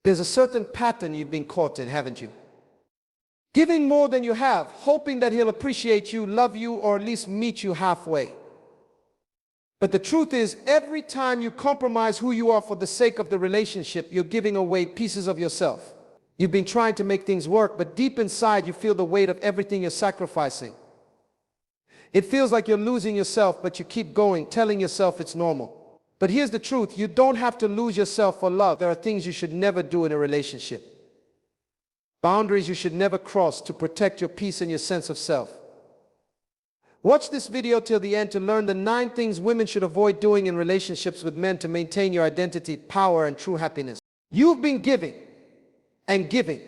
There's a certain pattern you've been caught in, haven't you? Giving more than you have, hoping that he'll appreciate you, love you, or at least meet you halfway. But the truth is, every time you compromise who you are for the sake of the relationship, you're giving away pieces of yourself. You've been trying to make things work, but deep inside you feel the weight of everything you're sacrificing. It feels like you're losing yourself, but you keep going, telling yourself it's normal. But here's the truth, you don't have to lose yourself for love. There are things you should never do in a relationship. Boundaries you should never cross to protect your peace and your sense of self. Watch this video till the end to learn the 9 things women should avoid doing in relationships with men to maintain your identity, power, and true happiness. You've been giving and giving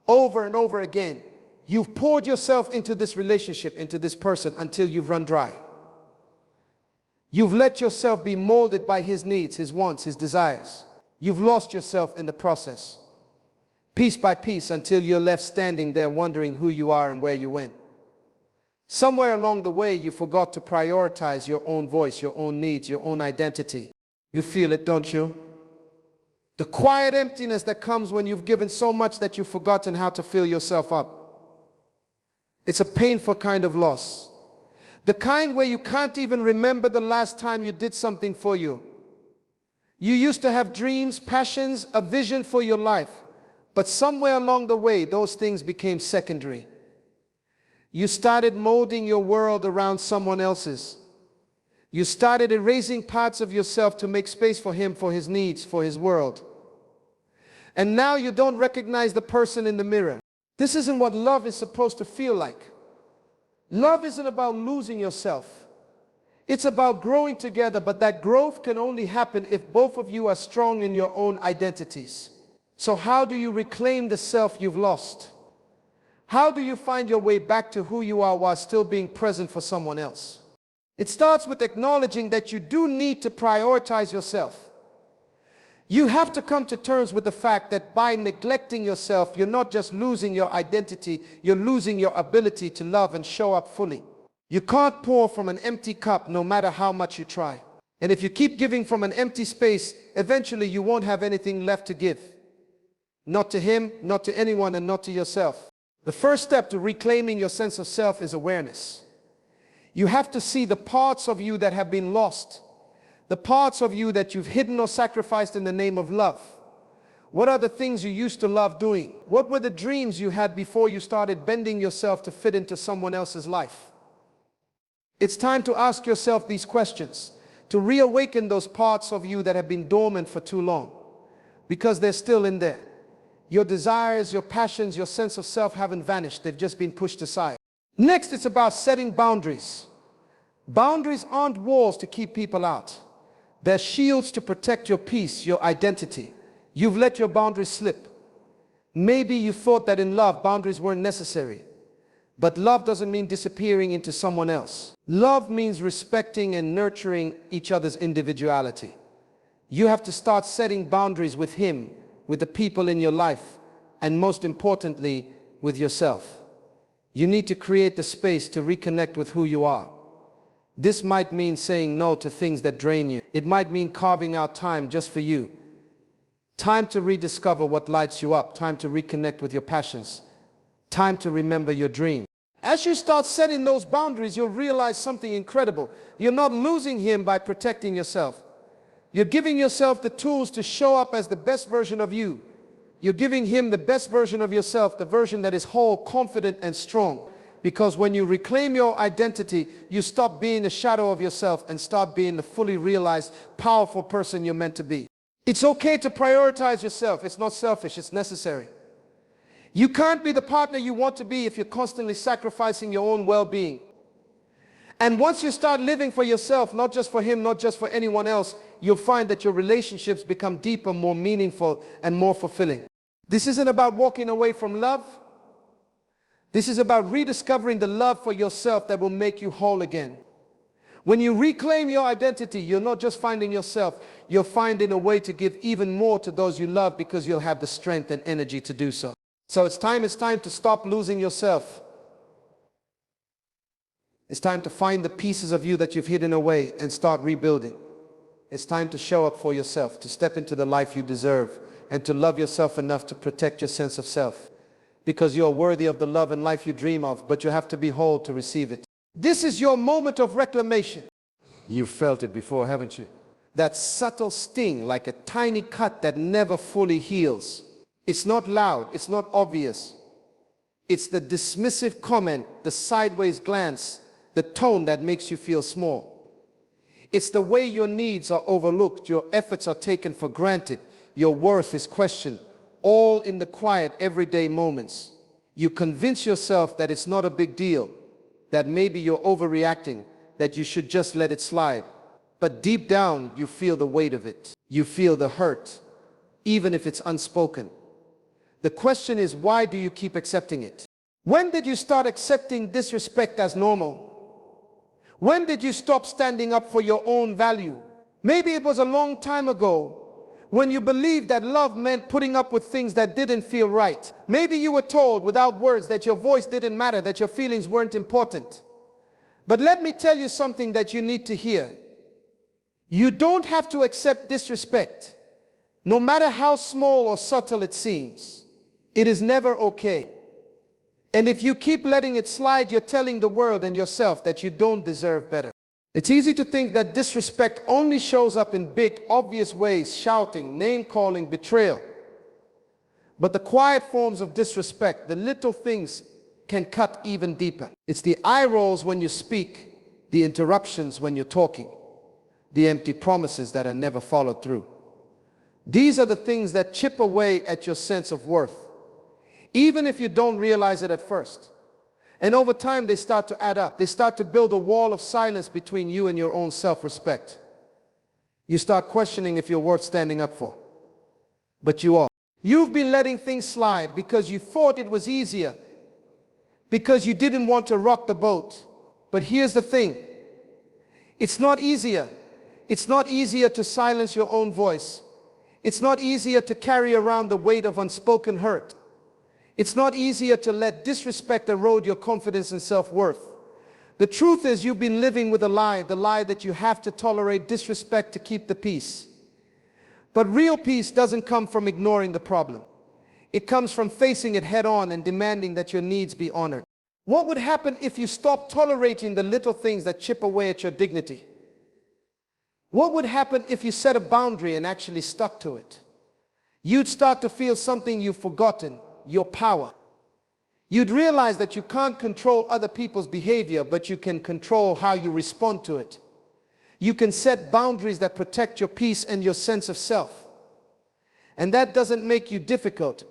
over and over again. You've poured yourself into this relationship, into this person, until you've run dry. You've let yourself be molded by his needs, his wants, his desires. You've lost yourself in the process, piece by piece, until you're left standing there wondering who you are and where you went. Somewhere along the way, you forgot to prioritize your own voice, your own needs, your own identity. You feel it, don't you? The quiet emptiness that comes when you've given so much that you've forgotten how to fill yourself up. It's a painful kind of loss. The kind where you can't even remember the last time you did something for you. You used to have dreams, passions, a vision for your life, but somewhere along the way, those things became secondary. You started molding your world around someone else's. You started erasing parts of yourself to make space for him, for his needs, for his world. And now you don't recognize the person in the mirror. This isn't what love is supposed to feel like. Love isn't about losing yourself. It's about growing together, but that growth can only happen if both of you are strong in your own identities. So how do you reclaim the self you've lost? How do you find your way back to who you are while still being present for someone else? It starts with acknowledging that you do need to prioritize yourself. You have to come to terms with the fact that by neglecting yourself, you're not just losing your identity, you're losing your ability to love and show up fully. You can't pour from an empty cup no matter how much you try. And if you keep giving from an empty space, eventually you won't have anything left to give. Not to him, not to anyone, and not to yourself. The first step to reclaiming your sense of self is awareness. You have to see the parts of you that have been lost, the parts of you that you've hidden or sacrificed in the name of love. What are the things you used to love doing? What were the dreams you had before you started bending yourself to fit into someone else's life? It's time to ask yourself these questions, to reawaken those parts of you that have been dormant for too long, because they're still in there. Your desires, your passions, your sense of self haven't vanished. They've just been pushed aside. Next, it's about setting boundaries. Boundaries aren't walls to keep people out. They're shields to protect your peace, your identity. You've let your boundaries slip. Maybe you thought that in love, boundaries weren't necessary. But love doesn't mean disappearing into someone else. Love means respecting and nurturing each other's individuality. You have to start setting boundaries with him, with the people in your life, and most importantly, with yourself. You need to create the space to reconnect with who you are. This might mean saying no to things that drain you. It might mean carving out time just for you. Time to rediscover what lights you up. Time to reconnect with your passions. Time to remember your dream. As you start setting those boundaries, you'll realize something incredible. You're not losing him by protecting yourself. You're giving yourself the tools to show up as the best version of you. You're giving him the best version of yourself, the version that is whole, confident, and strong. Because when you reclaim your identity, you stop being a shadow of yourself and start being the fully realized, powerful person you're meant to be. It's okay to prioritize yourself. It's not selfish, it's necessary. You can't be the partner you want to be if you're constantly sacrificing your own well-being. And once you start living for yourself, not just for him, not just for anyone else, you'll find that your relationships become deeper, more meaningful, and more fulfilling. This isn't about walking away from love. This is about rediscovering the love for yourself that will make you whole again. When you reclaim your identity, you're not just finding yourself, you're finding a way to give even more to those you love because you'll have the strength and energy to do so. So it's time to stop losing yourself. It's time to find the pieces of you that you've hidden away and start rebuilding. It's time to show up for yourself, to step into the life you deserve, and to love yourself enough to protect your sense of self. Because you're worthy of the love and life you dream of, but you have to be whole to receive it. This is your moment of reclamation. You've felt it before, haven't you? That subtle sting, like a tiny cut that never fully heals. It's not loud, it's not obvious. It's the dismissive comment, the sideways glance, the tone that makes you feel small. It's the way your needs are overlooked, your efforts are taken for granted, your worth is questioned, all in the quiet, everyday moments. You convince yourself that it's not a big deal, that maybe you're overreacting, that you should just let it slide. But deep down, you feel the weight of it. You feel the hurt, even if it's unspoken. The question is, why do you keep accepting it? When did you start accepting disrespect as normal? When did you stop standing up for your own value? Maybe it was a long time ago, when you believed that love meant putting up with things that didn't feel right. Maybe you were told without words that your voice didn't matter, that your feelings weren't important. But let me tell you something that you need to hear. You don't have to accept disrespect, no matter how small or subtle it seems. It is never okay. And if you keep letting it slide, you're telling the world and yourself that you don't deserve better. It's easy to think that disrespect only shows up in big, obvious ways: shouting, name-calling, betrayal. But the quiet forms of disrespect, the little things, can cut even deeper. It's the eye rolls when you speak, the interruptions when you're talking, the empty promises that are never followed through. These are the things that chip away at your sense of worth, even if you don't realize it at first. And over time, they start to add up. They start to build a wall of silence between you and your own self-respect. You start questioning if you're worth standing up for. But you are. You've been letting things slide because you thought it was easier, because you didn't want to rock the boat. But here's the thing. It's not easier. It's not easier to silence your own voice. It's not easier to carry around the weight of unspoken hurt. It's not easier to let disrespect erode your confidence and self-worth. The truth is, you've been living with a lie, the lie that you have to tolerate disrespect to keep the peace. But real peace doesn't come from ignoring the problem. It comes from facing it head-on and demanding that your needs be honored. What would happen if you stopped tolerating the little things that chip away at your dignity? What would happen if you set a boundary and actually stuck to it? You'd start to feel something you've forgotten: your power. You'd realize that you can't control other people's behavior, but you can control how you respond to it. You can set boundaries that protect your peace and your sense of self. And that doesn't make you difficult.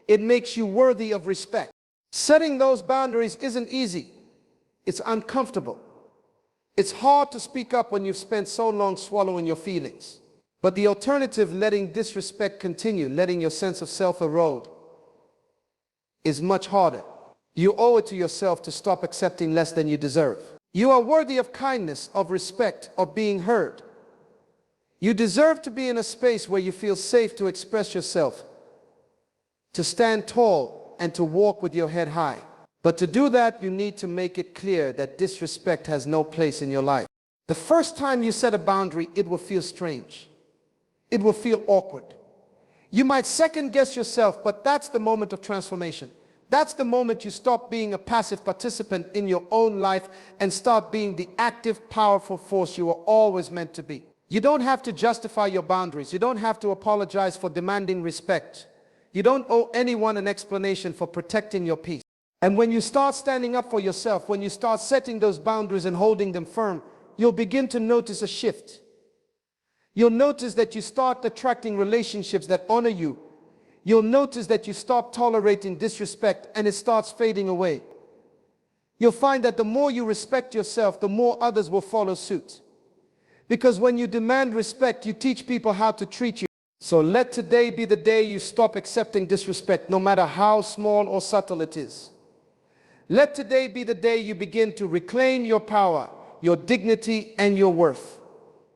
It makes you worthy of respect. Setting those boundaries isn't easy. It's uncomfortable. It's hard to speak up when you've spent so long swallowing your feelings. But the alternative, letting disrespect continue, letting your sense of self erode, is much harder. You owe it to yourself to stop accepting less than you deserve. You are worthy of kindness, of respect, of being heard. You deserve to be in a space where you feel safe to express yourself, to stand tall, and to walk with your head high. But to do that, you need to make it clear that disrespect has no place in your life. The first time you set a boundary, it will feel strange. It will feel awkward. You might second guess yourself, but that's the moment of transformation. That's the moment you stop being a passive participant in your own life and start being the active, powerful force you were always meant to be. You don't have to justify your boundaries. You don't have to apologize for demanding respect. You don't owe anyone an explanation for protecting your peace. And when you start standing up for yourself, when you start setting those boundaries and holding them firm, you'll begin to notice a shift. You'll notice that you start attracting relationships that honor you. You'll notice that you stop tolerating disrespect and it starts fading away. You'll find that the more you respect yourself, the more others will follow suit. Because when you demand respect, you teach people how to treat you. So let today be the day you stop accepting disrespect, no matter how small or subtle it is. Let today be the day you begin to reclaim your power, your dignity, and your worth.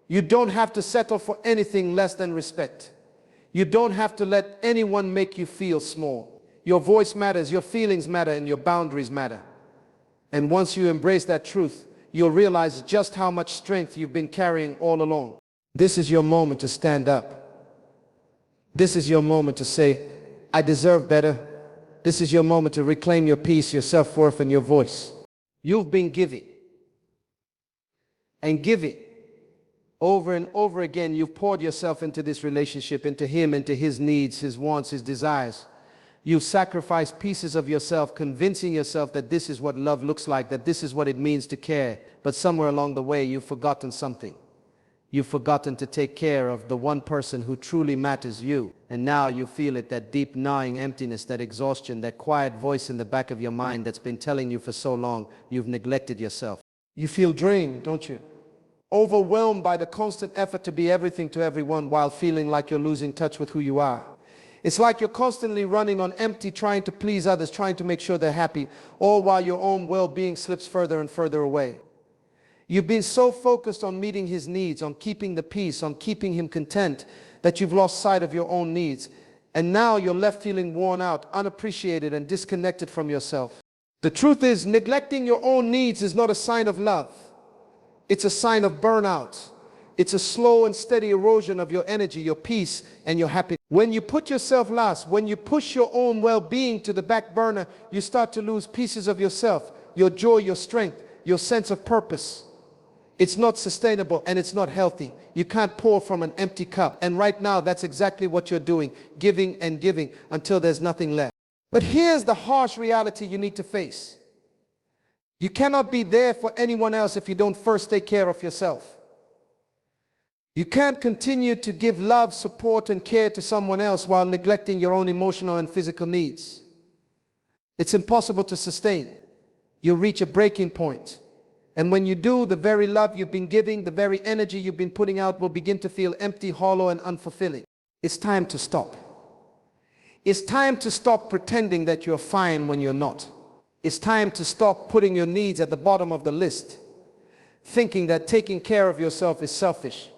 You don't have to settle for anything less than respect. You don't have to let anyone make you feel small. Your voice matters, your feelings matter, and your boundaries matter. And once you embrace that truth, you'll realize just how much strength you've been carrying all along. This is your moment to stand up. This is your moment to say, I deserve better. This is your moment to reclaim your peace, your self-worth, and your voice. You've been giving and giving. Over and over again, you've poured yourself into this relationship, into him, into his needs, his wants, his desires. You've sacrificed pieces of yourself, convincing yourself that this is what love looks like, that this is what it means to care. But somewhere along the way, you've forgotten something. You've forgotten to take care of the one person who truly matters, you. And now you feel it, that deep gnawing emptiness, that exhaustion, that quiet voice in the back of your mind that's been telling you for so long you've neglected yourself. You feel drained, don't you? Overwhelmed by the constant effort to be everything to everyone while feeling like you're losing touch with who you are. It's like you're constantly running on empty, trying to please others, trying to make sure they're happy, all while your own well-being slips further and further away. You've been so focused on meeting his needs, on keeping the peace, on keeping him content, that you've lost sight of your own needs. And now you're left feeling worn out, unappreciated, and disconnected from yourself. The truth is, neglecting your own needs is not a sign of love. It's a sign of burnout. It's a slow and steady erosion of your energy, your peace, and your happiness. When you put yourself last, when you push your own well-being to the back burner, you start to lose pieces of yourself, your joy, your strength, your sense of purpose. It's not sustainable and it's not healthy. You can't pour from an empty cup. And right now, that's exactly what you're doing, giving and giving until there's nothing left. But here's the harsh reality you need to face. You cannot be there for anyone else if you don't first take care of yourself. You can't continue to give love, support, and care to someone else while neglecting your own emotional and physical needs. It's impossible to sustain. You'll reach a breaking point. And when you do, the very love you've been giving, the very energy you've been putting out will begin to feel empty, hollow, and unfulfilling. It's time to stop. It's time to stop pretending that you're fine when you're not. It's time to stop putting your needs at the bottom of the list, thinking that taking care of yourself is selfish.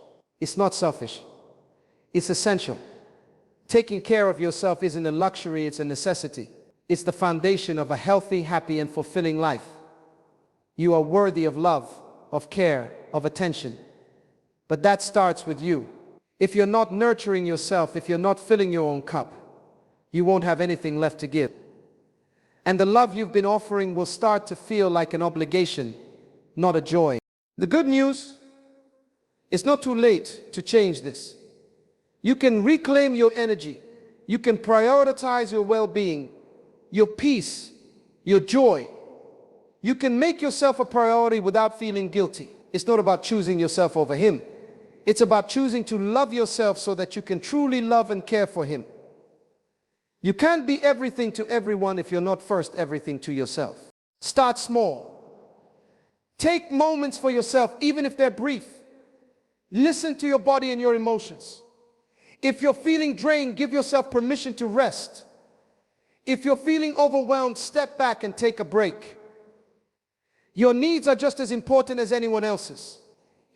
It's not selfish. It's essential. Taking care of yourself isn't a luxury, it's a necessity. It's the foundation of a healthy, happy, and fulfilling life. You are worthy of love, of care, of attention. But that starts with you. If you're not nurturing yourself, if you're not filling your own cup, you won't have anything left to give. And the love you've been offering will start to feel like an obligation, not a joy. The good news, it's not too late to change this. You can reclaim your energy. You can prioritize your well-being, your peace, your joy. You can make yourself a priority without feeling guilty. It's not about choosing yourself over him. It's about choosing to love yourself so that you can truly love and care for him. You can't be everything to everyone if you're not first everything to yourself. Start small. Take moments for yourself, even if they're brief. Listen to your body and your emotions. If you're feeling drained, give yourself permission to rest. If you're feeling overwhelmed, step back and take a break. Your needs are just as important as anyone else's.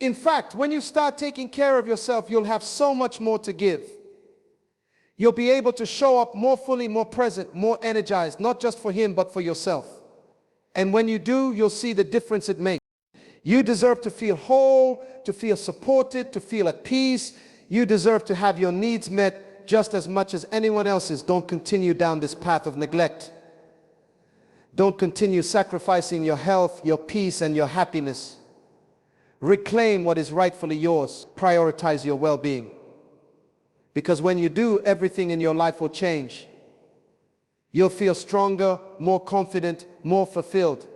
In fact, when you start taking care of yourself, you'll have so much more to give. You'll be able to show up more fully, more present, more energized, not just for him, but for yourself. And when you do, you'll see the difference it makes. You deserve to feel whole, to feel supported, to feel at peace. You deserve to have your needs met just as much as anyone else's. Don't continue down this path of neglect. Don't continue sacrificing your health, your peace, and your happiness. Reclaim what is rightfully yours. Prioritize your well-being. Because when you do, everything in your life will change. You'll feel stronger, more confident, more fulfilled.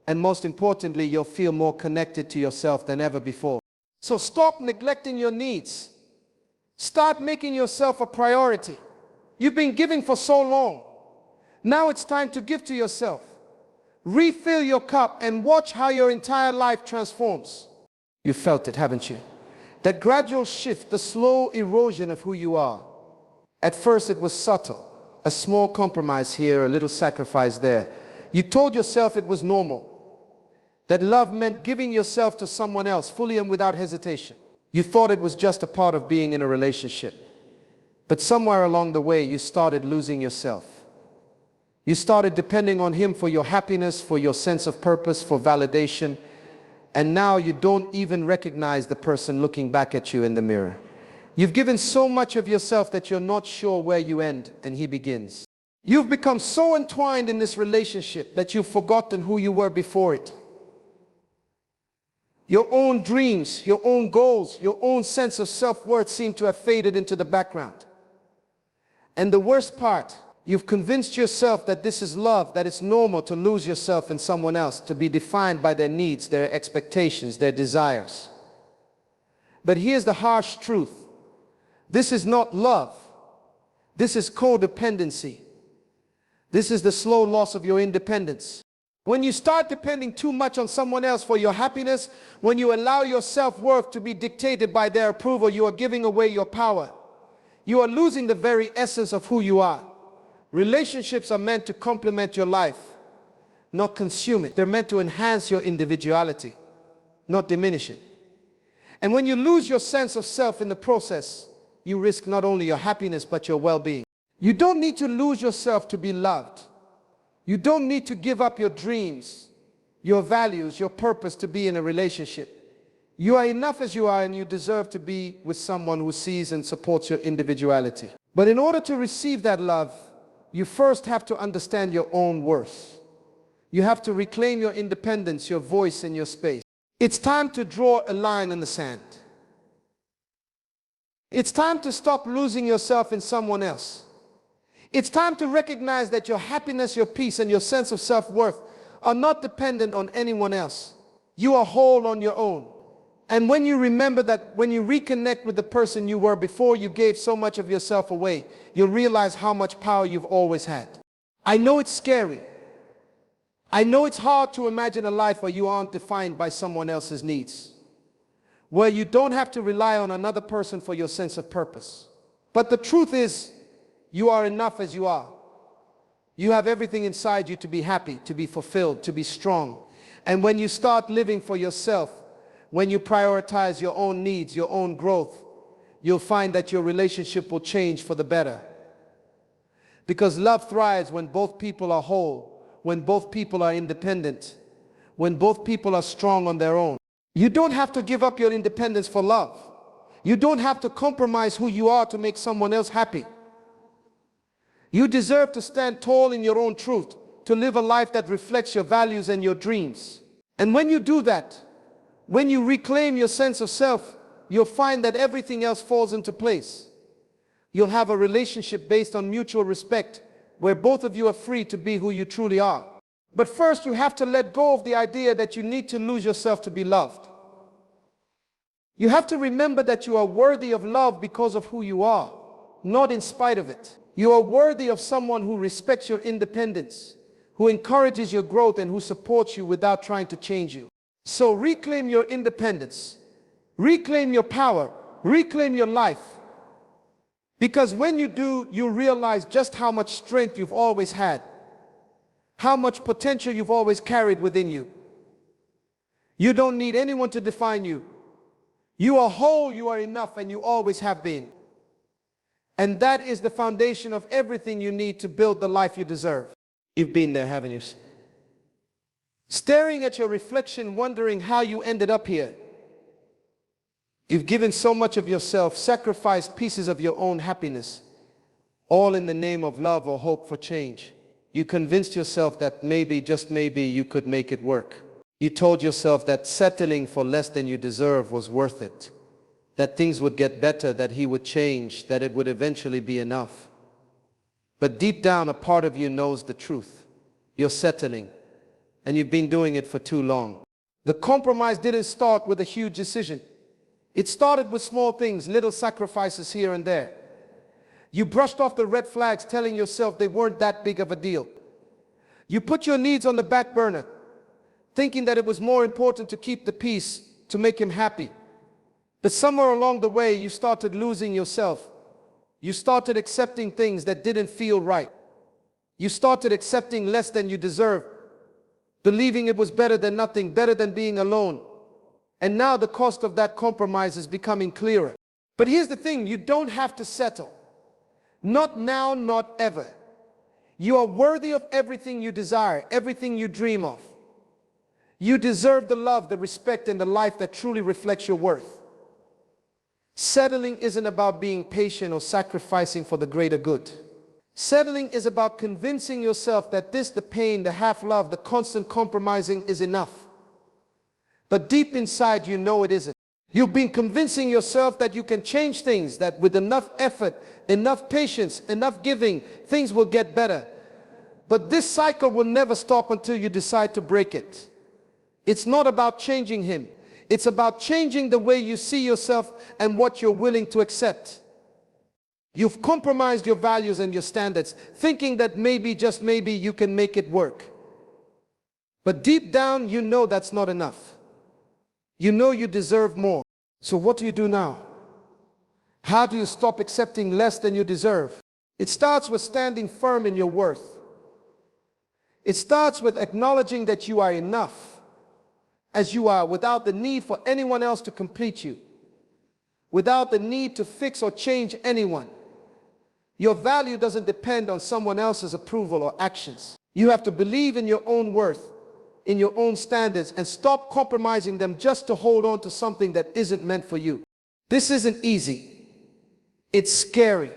And most importantly, you'll feel more connected to yourself than ever before. So stop neglecting your needs. Start making yourself a priority. You've been giving for so long. Now it's time to give to yourself. Refill your cup and watch how your entire life transforms. You felt it, haven't you? That gradual shift, the slow erosion of who you are. At first it was subtle. A small compromise here, a little sacrifice there. You told yourself it was normal. That love meant giving yourself to someone else fully and without hesitation. You thought it was just a part of being in a relationship. But somewhere along the way, you started losing yourself. You started depending on him for your happiness, for your sense of purpose, for validation. And now you don't even recognize the person looking back at you in the mirror. You've given so much of yourself that you're not sure where you end and he begins. You've become so entwined in this relationship that you've forgotten who you were before it. Your own dreams, your own goals, your own sense of self-worth seem to have faded into the background. And the worst part, you've convinced yourself that this is love, that it's normal to lose yourself in someone else, to be defined by their needs, their expectations, their desires. But here's the harsh truth. This is not love. This is codependency. This is the slow loss of your independence. When you start depending too much on someone else for your happiness, when you allow your self-worth to be dictated by their approval, you are giving away your power. You are losing the very essence of who you are. Relationships are meant to complement your life, not consume it. They're meant to enhance your individuality, not diminish it. And when you lose your sense of self in the process, you risk not only your happiness but your well-being. You don't need to lose yourself to be loved. You don't need to give up your dreams, your values, your purpose to be in a relationship. You are enough as you are, and you deserve to be with someone who sees and supports your individuality. But in order to receive that love, you first have to understand your own worth. You have to reclaim your independence, your voice, and your space. It's time to draw a line in the sand. It's time to stop losing yourself in someone else. It's time to recognize that your happiness, your peace, and your sense of self-worth are not dependent on anyone else. You are whole on your own. And when you remember that, when you reconnect with the person you were before you gave so much of yourself away, you'll realize how much power you've always had. I know it's scary. I know it's hard to imagine a life where you aren't defined by someone else's needs, where you don't have to rely on another person for your sense of purpose. But the truth is, you are enough as you are. You have everything inside you to be happy, to be fulfilled, to be strong. And when you start living for yourself, when you prioritize your own needs, your own growth, you'll find that your relationship will change for the better. Because love thrives when both people are whole, when both people are independent, when both people are strong on their own. You don't have to give up your independence for love. You don't have to compromise who you are to make someone else happy. You deserve to stand tall in your own truth, to live a life that reflects your values and your dreams. And when you do that, when you reclaim your sense of self, you'll find that everything else falls into place. You'll have a relationship based on mutual respect, where both of you are free to be who you truly are. But first, you have to let go of the idea that you need to lose yourself to be loved. You have to remember that you are worthy of love because of who you are, not in spite of it. You are worthy of someone who respects your independence, who encourages your growth, and who supports you without trying to change you. So reclaim your independence, reclaim your power, reclaim your life. Because when you do, you realize just how much strength you've always had, how much potential you've always carried within you. You don't need anyone to define you. You are whole, you are enough, and you always have been. And that is the foundation of everything you need to build the life you deserve. You've been there, haven't you? Staring at your reflection, wondering how you ended up here. You've given so much of yourself, sacrificed pieces of your own happiness, all in the name of love or hope for change. You convinced yourself that maybe, just maybe, you could make it work. You told yourself that settling for less than you deserve was worth it, that things would get better, that he would change, that it would eventually be enough. But deep down, a part of you knows the truth. You're settling, and you've been doing it for too long. The compromise didn't start with a huge decision. It started with small things, little sacrifices here and there. You brushed off the red flags, telling yourself they weren't that big of a deal. You put your needs on the back burner, thinking that it was more important to keep the peace, to make him happy. But somewhere along the way, you started losing yourself. You started accepting things that didn't feel right. You started accepting less than you deserved, believing it was better than nothing, better than being alone. And now the cost of that compromise is becoming clearer. But here's the thing, you don't have to settle. Not now, not ever. You are worthy of everything you desire, everything you dream of. You deserve the love, the respect, and the life that truly reflects your worth. Settling isn't about being patient or sacrificing for the greater good. Settling is about convincing yourself that the pain, the half-love, the constant compromising is enough. But deep inside you know it isn't. You've been convincing yourself that you can change things, that with enough effort, enough patience, enough giving, things will get better. But this cycle will never stop until you decide to break it. It's not about changing him. It's about changing the way you see yourself and what you're willing to accept. You've compromised your values and your standards, thinking that maybe, just maybe, you can make it work. But deep down, you know that's not enough. You know you deserve more. So what do you do now? How do you stop accepting less than you deserve? It starts with standing firm in your worth. It starts with acknowledging that you are enough as you are, without the need for anyone else to complete you, without the need to fix or change anyone. Your value doesn't depend on someone else's approval or actions. You have to believe in your own worth, in your own standards, and stop compromising them just to hold on to something that isn't meant for you. This isn't easy. It's scary.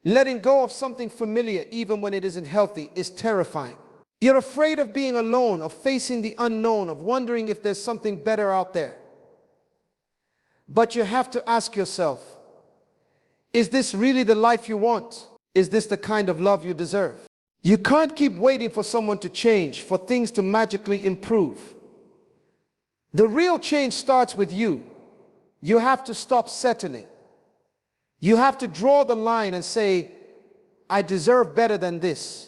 Letting go of something familiar, even when it isn't healthy, is terrifying. You're afraid of being alone, of facing the unknown, of wondering if there's something better out there. But you have to ask yourself, is this really the life you want? Is this the kind of love you deserve? You can't keep waiting for someone to change, for things to magically improve. The real change starts with you. You have to stop settling. You have to draw the line and say, I deserve better than this.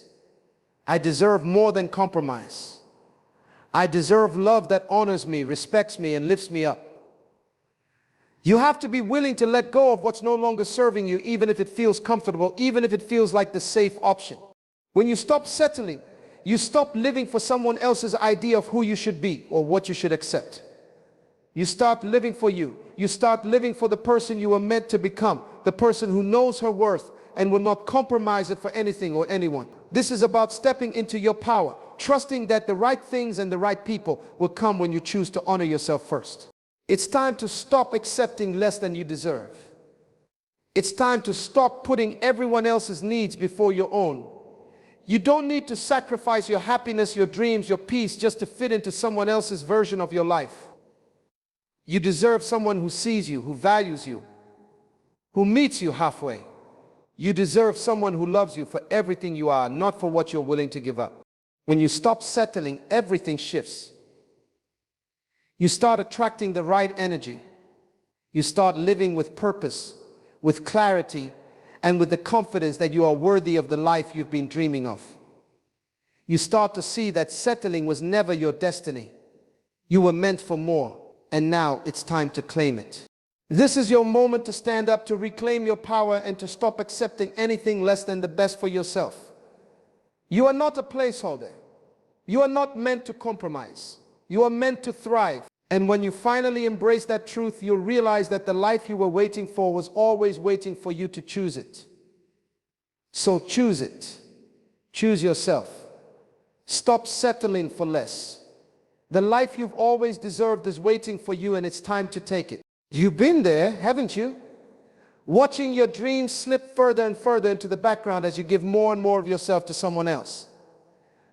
I deserve more than compromise. I deserve love that honors me, respects me, and lifts me up. You have to be willing to let go of what's no longer serving you, even if it feels comfortable, even if it feels like the safe option. When you stop settling, you stop living for someone else's idea of who you should be or what you should accept. You start living for you. You start living for the person you were meant to become, the person who knows her worth and will not compromise it for anything or anyone. This is about stepping into your power, trusting that the right things and the right people will come when you choose to honor yourself first. It's time to stop accepting less than you deserve. It's time to stop putting everyone else's needs before your own. You don't need to sacrifice your happiness, your dreams, your peace just to fit into someone else's version of your life. You deserve someone who sees you, who values you, who meets you halfway. You deserve someone who loves you for everything you are, not for what you're willing to give up. When you stop settling, everything shifts. You start attracting the right energy. You start living with purpose, with clarity, and with the confidence that you are worthy of the life you've been dreaming of. You start to see that settling was never your destiny. You were meant for more, and now it's time to claim it. This is your moment to stand up, to reclaim your power, and to stop accepting anything less than the best for yourself. You are not a placeholder. You are not meant to compromise. You are meant to thrive. And when you finally embrace that truth, you'll realize that the life you were waiting for was always waiting for you to choose it. So choose it. Choose yourself. Stop settling for less. The life you've always deserved is waiting for you, and it's time to take it. You've been there, haven't you? Watching your dreams slip further and further into the background as you give more and more of yourself to someone else.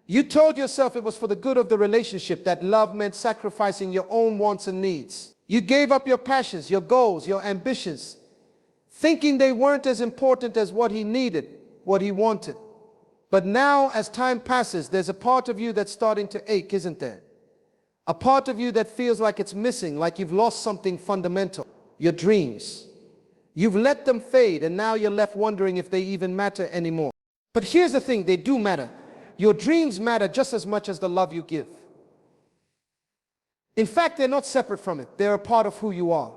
You told yourself it was for the good of the relationship, that love meant sacrificing your own wants and needs. You gave up your passions, your goals, your ambitions, thinking they weren't as important as what he needed, what he wanted. But now, as time passes, there's a part of you that's starting to ache, isn't there? A part of you that feels like it's missing, like you've lost something fundamental. Your dreams. You've let them fade, and now you're left wondering if they even matter anymore. But here's the thing, they do matter. Your dreams matter just as much as the love you give. In fact, they're not separate from it. They're a part of who you are.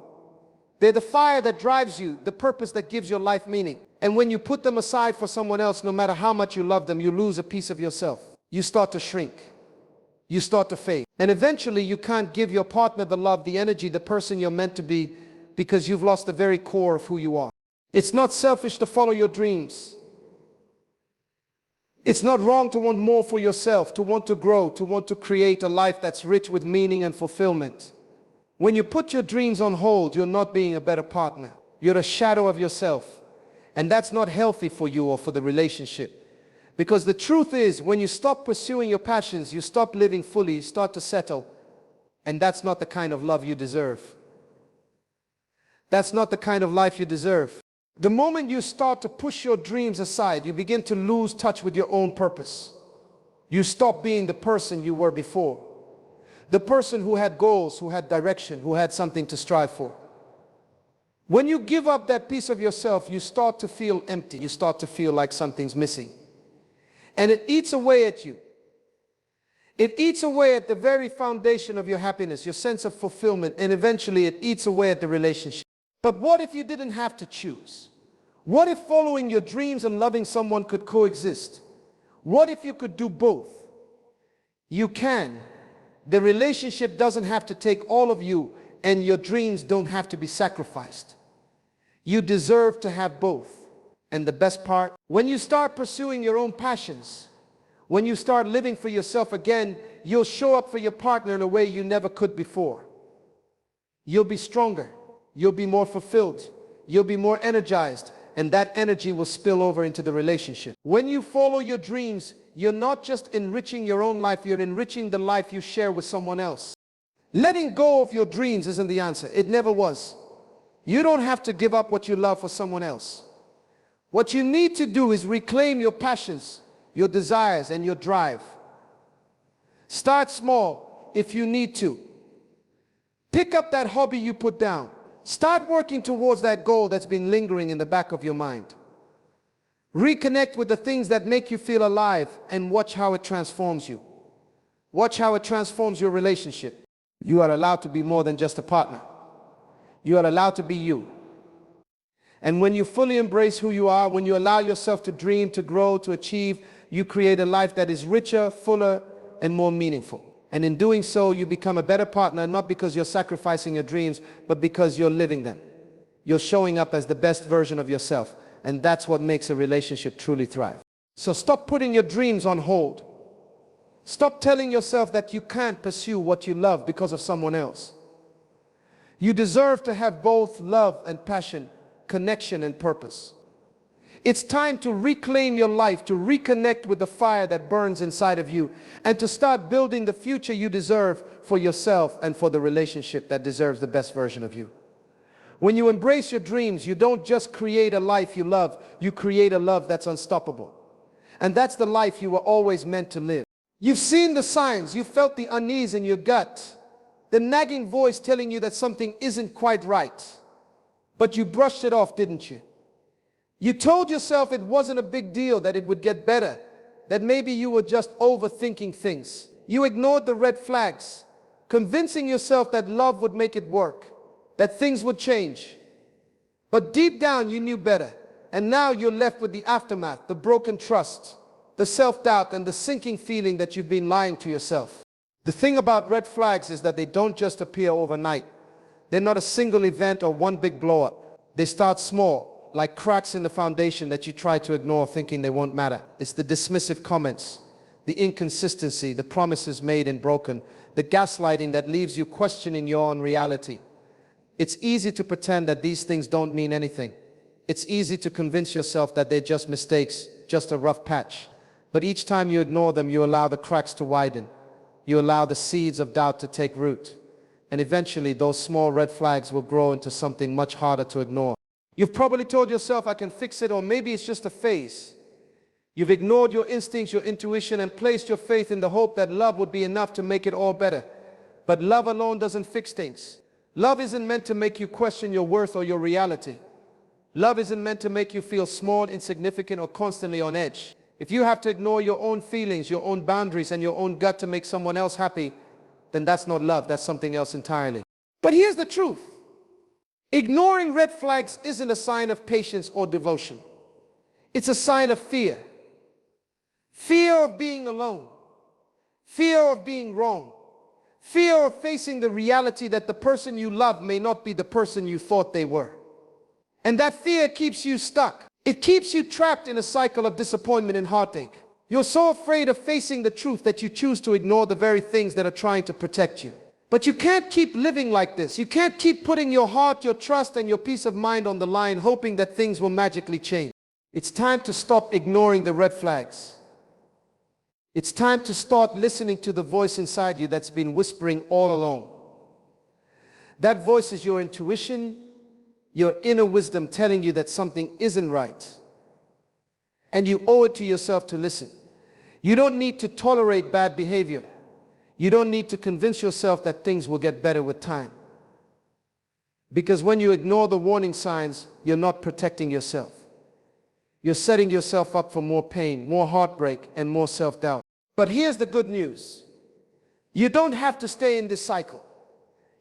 They're the fire that drives you, the purpose that gives your life meaning. And when you put them aside for someone else, no matter how much you love them, you lose a piece of yourself. You start to shrink. You start to fade. And eventually you can't give your partner the love, the energy, the person you're meant to be, because you've lost the very core of who you are. It's not selfish to follow your dreams. It's not wrong to want more for yourself, to want to grow, to want to create a life that's rich with meaning and fulfillment. When you put your dreams on hold, you're not being a better partner. You're a shadow of yourself. And that's not healthy for you or for the relationship. Because the truth is, when you stop pursuing your passions, you stop living fully, you start to settle. And that's not the kind of love you deserve. That's not the kind of life you deserve. The moment you start to push your dreams aside, you begin to lose touch with your own purpose. You stop being the person you were before. The person who had goals, who had direction, who had something to strive for. When you give up that piece of yourself, you start to feel empty. You start to feel like something's missing. And it eats away at you. It eats away at the very foundation of your happiness, your sense of fulfillment, and eventually it eats away at the relationship. But what if you didn't have to choose? What if following your dreams and loving someone could coexist? What if you could do both? You can. The relationship doesn't have to take all of you, and your dreams don't have to be sacrificed. You deserve to have both. And the best part, when you start pursuing your own passions, when you start living for yourself again, you'll show up for your partner in a way you never could before. You'll be stronger. You'll be more fulfilled. You'll be more energized. And that energy will spill over into the relationship. When you follow your dreams, you're not just enriching your own life, you're enriching the life you share with someone else. Letting go of your dreams isn't the answer. It never was. You don't have to give up what you love for someone else. What you need to do is reclaim your passions, your desires, and your drive. Start small if you need to. Pick up that hobby you put down. Start working towards that goal that's been lingering in the back of your mind. Reconnect with the things that make you feel alive and watch how it transforms you. Watch how it transforms your relationship. You are allowed to be more than just a partner. You are allowed to be you. And when you fully embrace who you are, when you allow yourself to dream, to grow, to achieve, you create a life that is richer, fuller, and more meaningful. And in doing so, you become a better partner, not because you're sacrificing your dreams, but because you're living them. You're showing up as the best version of yourself. And that's what makes a relationship truly thrive. So stop putting your dreams on hold. Stop telling yourself that you can't pursue what you love because of someone else. You deserve to have both love and passion, connection and purpose. It's time to reclaim your life, to reconnect with the fire that burns inside of you, and to start building the future you deserve for yourself and for the relationship that deserves the best version of you. When you embrace your dreams, you don't just create a life you love, you create a love that's unstoppable. And that's the life you were always meant to live. You've seen the signs, you felt the unease in your gut, the nagging voice telling you that something isn't quite right. But you brushed it off, didn't you? You told yourself it wasn't a big deal, that it would get better, that maybe you were just overthinking things. You ignored the red flags, convincing yourself that love would make it work, that things would change. But deep down you knew better, and now you're left with the aftermath, the broken trust, the self-doubt, and the sinking feeling that you've been lying to yourself. The thing about red flags is that they don't just appear overnight. They're not a single event or one big blow-up. They start small, like cracks in the foundation that you try to ignore thinking they won't matter. It's the dismissive comments, the inconsistency, the promises made and broken, the gaslighting that leaves you questioning your own reality. It's easy to pretend that these things don't mean anything. It's easy to convince yourself that they're just mistakes, just a rough patch. But each time you ignore them, you allow the cracks to widen. You allow the seeds of doubt to take root. And eventually those small red flags will grow into something much harder to ignore. You've probably told yourself, I can fix it, or maybe it's just a phase. You've ignored your instincts, your intuition, and placed your faith in the hope that love would be enough to make it all better. But love alone doesn't fix things. Love isn't meant to make you question your worth or your reality. Love isn't meant to make you feel small, insignificant, or constantly on edge. If you have to ignore your own feelings, your own boundaries, and your own gut to make someone else happy, then that's not love, that's something else entirely. But here's the truth. Ignoring red flags isn't a sign of patience or devotion. It's a sign of fear. Fear of being alone. Fear of being wrong. Fear of facing the reality that the person you love may not be the person you thought they were. And that fear keeps you stuck. It keeps you trapped in a cycle of disappointment and heartache. You're so afraid of facing the truth that you choose to ignore the very things that are trying to protect you. But you can't keep living like this. You can't keep putting your heart, your trust, and your peace of mind on the line, hoping that things will magically change. It's time to stop ignoring the red flags. It's time to start listening to the voice inside you that's been whispering all along. That voice is your intuition, your inner wisdom telling you that something isn't right. And you owe it to yourself to listen. You don't need to tolerate bad behavior. You don't need to convince yourself that things will get better with time. Because when you ignore the warning signs, you're not protecting yourself. You're setting yourself up for more pain, more heartbreak, and more self-doubt. But here's the good news. You don't have to stay in this cycle.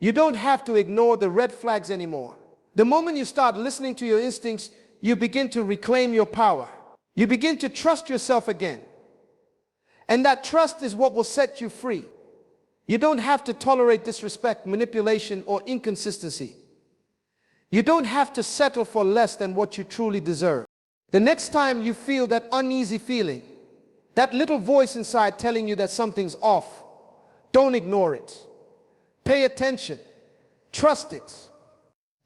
You don't have to ignore the red flags anymore. The moment you start listening to your instincts, you begin to reclaim your power. You begin to trust yourself again. And that trust is what will set you free. You don't have to tolerate disrespect, manipulation, or inconsistency. You don't have to settle for less than what you truly deserve. The next time you feel that uneasy feeling, that little voice inside telling you that something's off, don't ignore it. Pay attention. Trust it.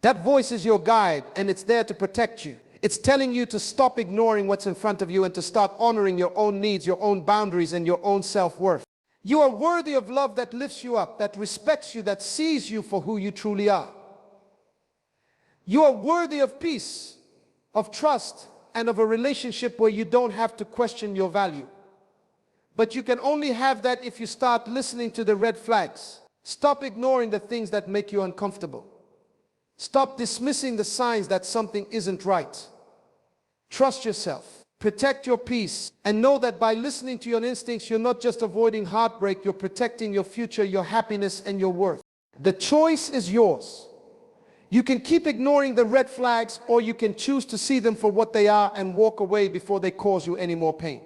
That voice is your guide, and it's there to protect you. It's telling you to stop ignoring what's in front of you and to start honoring your own needs, your own boundaries, and your own self-worth. You are worthy of love that lifts you up, that respects you, that sees you for who you truly are. You are worthy of peace, of trust, and of a relationship where you don't have to question your value. But you can only have that if you start listening to the red flags. Stop ignoring the things that make you uncomfortable. Stop dismissing the signs that something isn't right. Trust yourself. Protect your peace. And know that by listening to your instincts, you're not just avoiding heartbreak, you're protecting your future, your happiness, and your worth. The choice is yours. You can keep ignoring the red flags, or you can choose to see them for what they are and walk away before they cause you any more pain.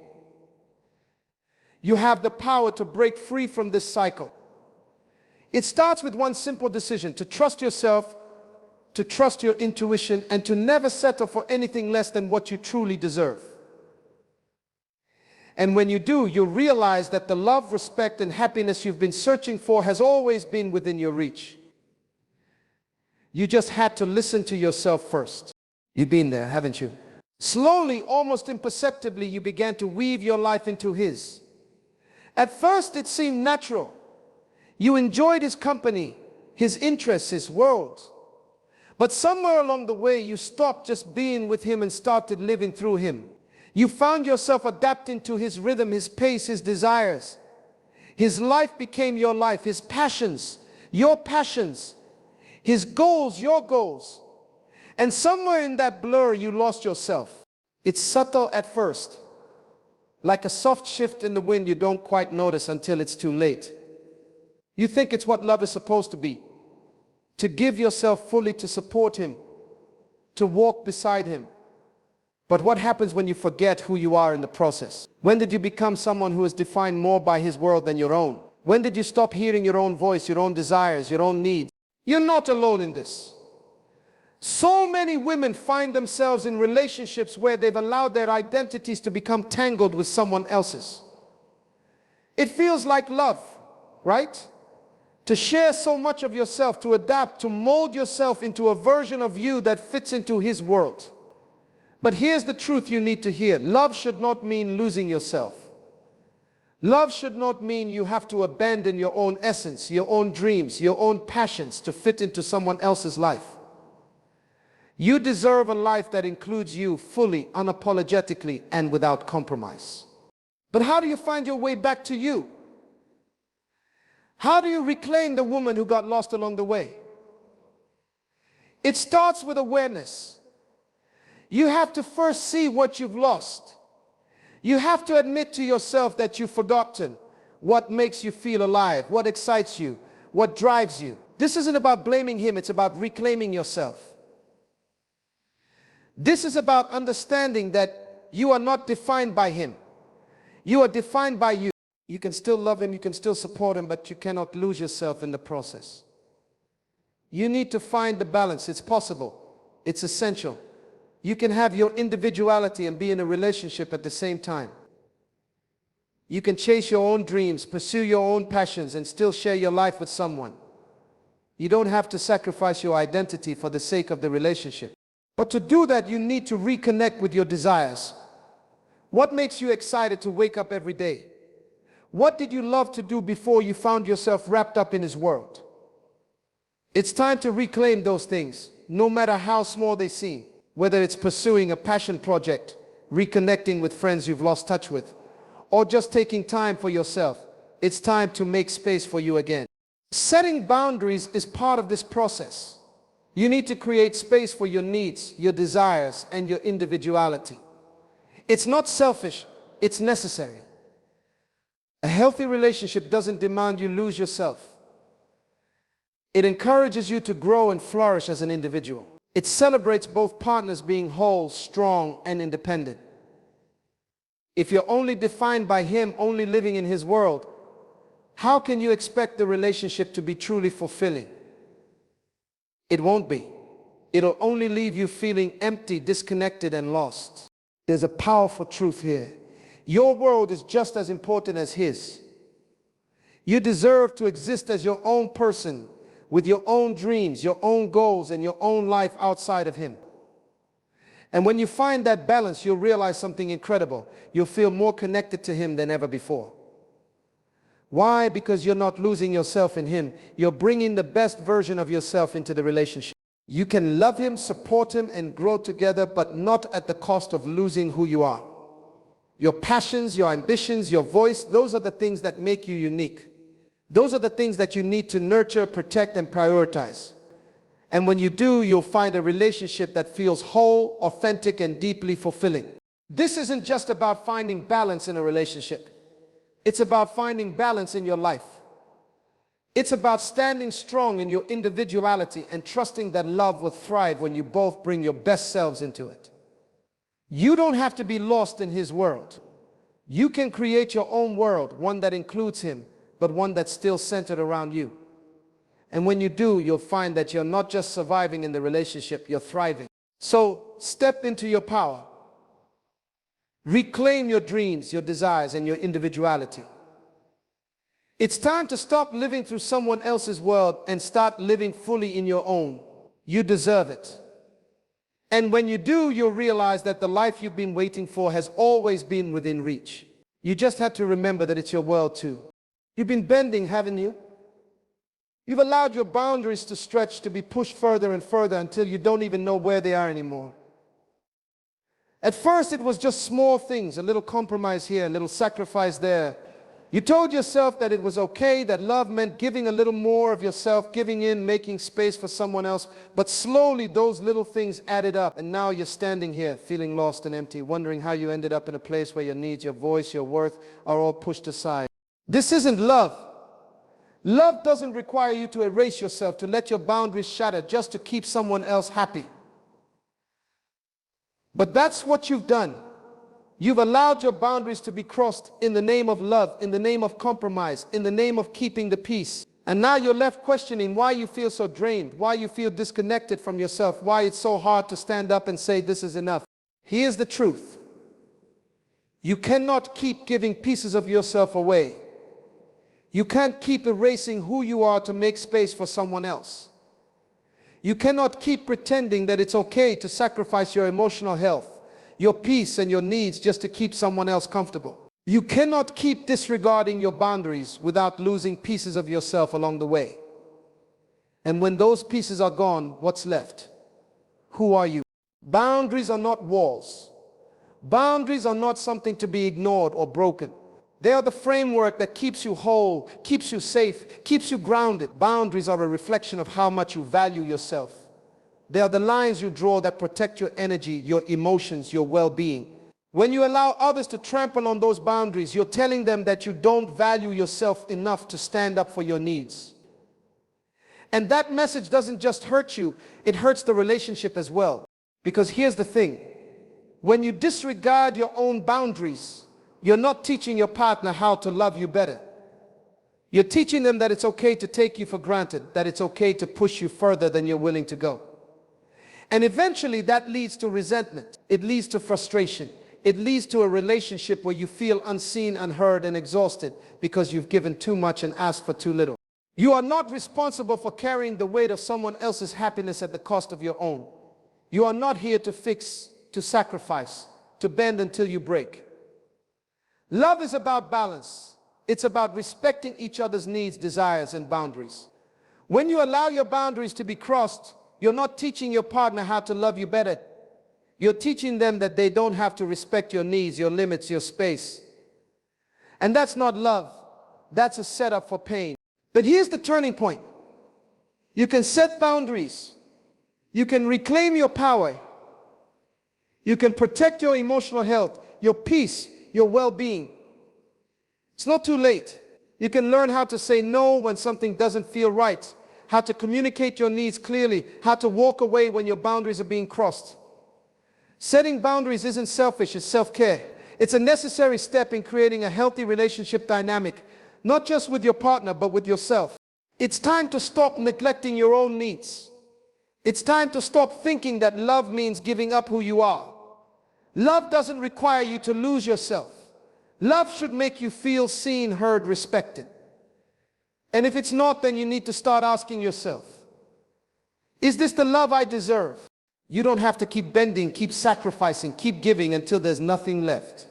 You have the power to break free from this cycle. It starts with one simple decision: to trust yourself, to trust your intuition, and to never settle for anything less than what you truly deserve. And when you do, you'll realize that the love, respect, and happiness you've been searching for has always been within your reach. You just had to listen to yourself first. You've been there, haven't you? Slowly, almost imperceptibly, you began to weave your life into his. At first, it seemed natural. You enjoyed his company, his interests, his world. But somewhere along the way, you stopped just being with him and started living through him. You found yourself adapting to his rhythm, his pace, his desires. His life became your life, his passions, your passions. His goals, your goals. And somewhere in that blur, you lost yourself. It's subtle at first. Like a soft shift in the wind you don't quite notice until it's too late. You think it's what love is supposed to be. To give yourself fully, to support him, to walk beside him. But what happens when you forget who you are in the process? When did you become someone who is defined more by his world than your own? When did you stop hearing your own voice, your own desires, your own needs? You're not alone in this. So many women find themselves in relationships where they've allowed their identities to become tangled with someone else's. It feels like love, right? To share so much of yourself, to adapt, to mold yourself into a version of you that fits into his world. But here's the truth you need to hear. Love should not mean losing yourself. Love should not mean you have to abandon your own essence, your own dreams, your own passions to fit into someone else's life. You deserve a life that includes you fully, unapologetically, and without compromise. But how do you find your way back to you? How do you reclaim the woman who got lost along the way? It starts with awareness. You have to first see what you've lost. You have to admit to yourself that you've forgotten what makes you feel alive, what excites you, what drives you. This isn't about blaming him, it's about reclaiming yourself. This is about understanding that you are not defined by him. You are defined by you. You can still love him, you can still support him, but you cannot lose yourself in the process. You need to find the balance. It's possible. It's essential. You can have your individuality and be in a relationship at the same time. You can chase your own dreams, pursue your own passions, and still share your life with someone. You don't have to sacrifice your identity for the sake of the relationship. But to do that, you need to reconnect with your desires. What makes you excited to wake up every day? What did you love to do before you found yourself wrapped up in his world? It's time to reclaim those things, no matter how small they seem. Whether it's pursuing a passion project, reconnecting with friends you've lost touch with, or just taking time for yourself, it's time to make space for you again. Setting boundaries is part of this process. You need to create space for your needs, your desires, and your individuality. It's not selfish, it's necessary. A healthy relationship doesn't demand you lose yourself. It encourages you to grow and flourish as an individual. It celebrates both partners being whole, strong, and independent. If you're only defined by him, only living in his world, how can you expect the relationship to be truly fulfilling? It won't be. It'll only leave you feeling empty, disconnected, and lost. There's a powerful truth here. Your world is just as important as his. You deserve to exist as your own person, with your own dreams, your own goals, and your own life outside of him. And when you find that balance, you'll realize something incredible. You'll feel more connected to him than ever before. Why? Because you're not losing yourself in him. You're bringing the best version of yourself into the relationship. You can love him, support him, and grow together, but not at the cost of losing who you are. Your passions, your ambitions, your voice, those are the things that make you unique. Those are the things that you need to nurture, protect, and prioritize. And when you do, you'll find a relationship that feels whole, authentic, and deeply fulfilling. This isn't just about finding balance in a relationship. It's about finding balance in your life. It's about standing strong in your individuality and trusting that love will thrive when you both bring your best selves into it. You don't have to be lost in his world. You can create your own world, one that includes him, but one that's still centered around you. And when you do, you'll find that you're not just surviving in the relationship, you're thriving. So step into your power. Reclaim your dreams, your desires, and your individuality. It's time to stop living through someone else's world and start living fully in your own. You deserve it. And when you do, you'll realize that the life you've been waiting for has always been within reach. You just have to remember that it's your world too. You've been bending, haven't you? You've allowed your boundaries to stretch, to be pushed further and further until you don't even know where they are anymore. At first, it was just small things, a little compromise here, a little sacrifice there. You told yourself that it was okay, that love meant giving a little more of yourself, giving in, making space for someone else. But slowly, those little things added up, and now you're standing here, feeling lost and empty, wondering how you ended up in a place where your needs, your voice, your worth are all pushed aside. This isn't love. Love doesn't require you to erase yourself, to let your boundaries shatter, just to keep someone else happy. But that's what you've done. You've allowed your boundaries to be crossed in the name of love, in the name of compromise, in the name of keeping the peace. And now you're left questioning why you feel so drained, why you feel disconnected from yourself, why it's so hard to stand up and say this is enough. Here's the truth. You cannot keep giving pieces of yourself away. You can't keep erasing who you are to make space for someone else. You cannot keep pretending that it's okay to sacrifice your emotional health, your peace, and your needs just to keep someone else comfortable. You cannot keep disregarding your boundaries without losing pieces of yourself along the way. And when those pieces are gone, what's left? Who are you? Boundaries are not walls. Boundaries are not something to be ignored or broken. They are the framework that keeps you whole, keeps you safe, keeps you grounded. Boundaries are a reflection of how much you value yourself. They are the lines you draw that protect your energy, your emotions, your well-being. When you allow others to trample on those boundaries, you're telling them that you don't value yourself enough to stand up for your needs. And that message doesn't just hurt you, it hurts the relationship as well. Because here's the thing, when you disregard your own boundaries, you're not teaching your partner how to love you better. You're teaching them that it's okay to take you for granted, that it's okay to push you further than you're willing to go. And eventually that leads to resentment. It leads to frustration. It leads to a relationship where you feel unseen, unheard, and exhausted because you've given too much and asked for too little. You are not responsible for carrying the weight of someone else's happiness at the cost of your own. You are not here to fix, to sacrifice, to bend until you break. Love is about balance. It's about respecting each other's needs, desires, and boundaries. When you allow your boundaries to be crossed, you're not teaching your partner how to love you better. You're teaching them that they don't have to respect your needs, your limits, your space. And that's not love. That's a setup for pain. But here's the turning point. You can set boundaries. You can reclaim your power. You can protect your emotional health, your peace, your well-being. It's not too late. You can learn how to say no when something doesn't feel right, how to communicate your needs clearly, how to walk away when your boundaries are being crossed. Setting boundaries isn't selfish, it's self-care. It's a necessary step in creating a healthy relationship dynamic, not just with your partner, but with yourself. It's time to stop neglecting your own needs. It's time to stop thinking that love means giving up who you are. Love doesn't require you to lose yourself. Love should make you feel seen, heard, respected. And if it's not, then you need to start asking yourself, is this the love I deserve? You don't have to keep bending, keep sacrificing, keep giving until there's nothing left.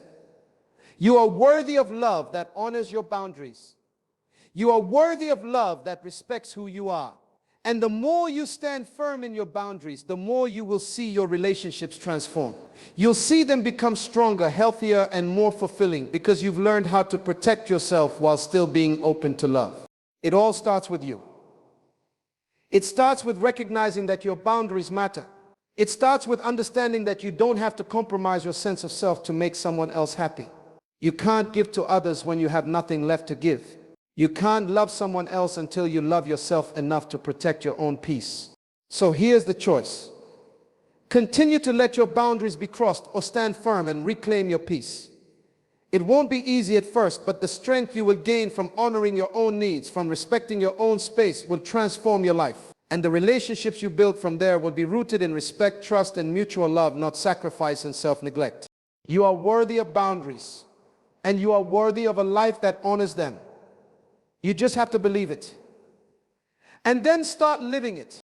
You are worthy of love that honors your boundaries. You are worthy of love that respects who you are. And the more you stand firm in your boundaries, the more you will see your relationships transform. You'll see them become stronger, healthier, and more fulfilling because you've learned how to protect yourself while still being open to love. It all starts with you. It starts with recognizing that your boundaries matter. It starts with understanding that you don't have to compromise your sense of self to make someone else happy. You can't give to others when you have nothing left to give. You can't love someone else until you love yourself enough to protect your own peace. So here's the choice. Continue to let your boundaries be crossed or stand firm and reclaim your peace. It won't be easy at first, but the strength you will gain from honoring your own needs, from respecting your own space, will transform your life. And the relationships you build from there will be rooted in respect, trust, and mutual love, not sacrifice and self-neglect. You are worthy of boundaries, and you are worthy of a life that honors them. You just have to believe it. And then start living it.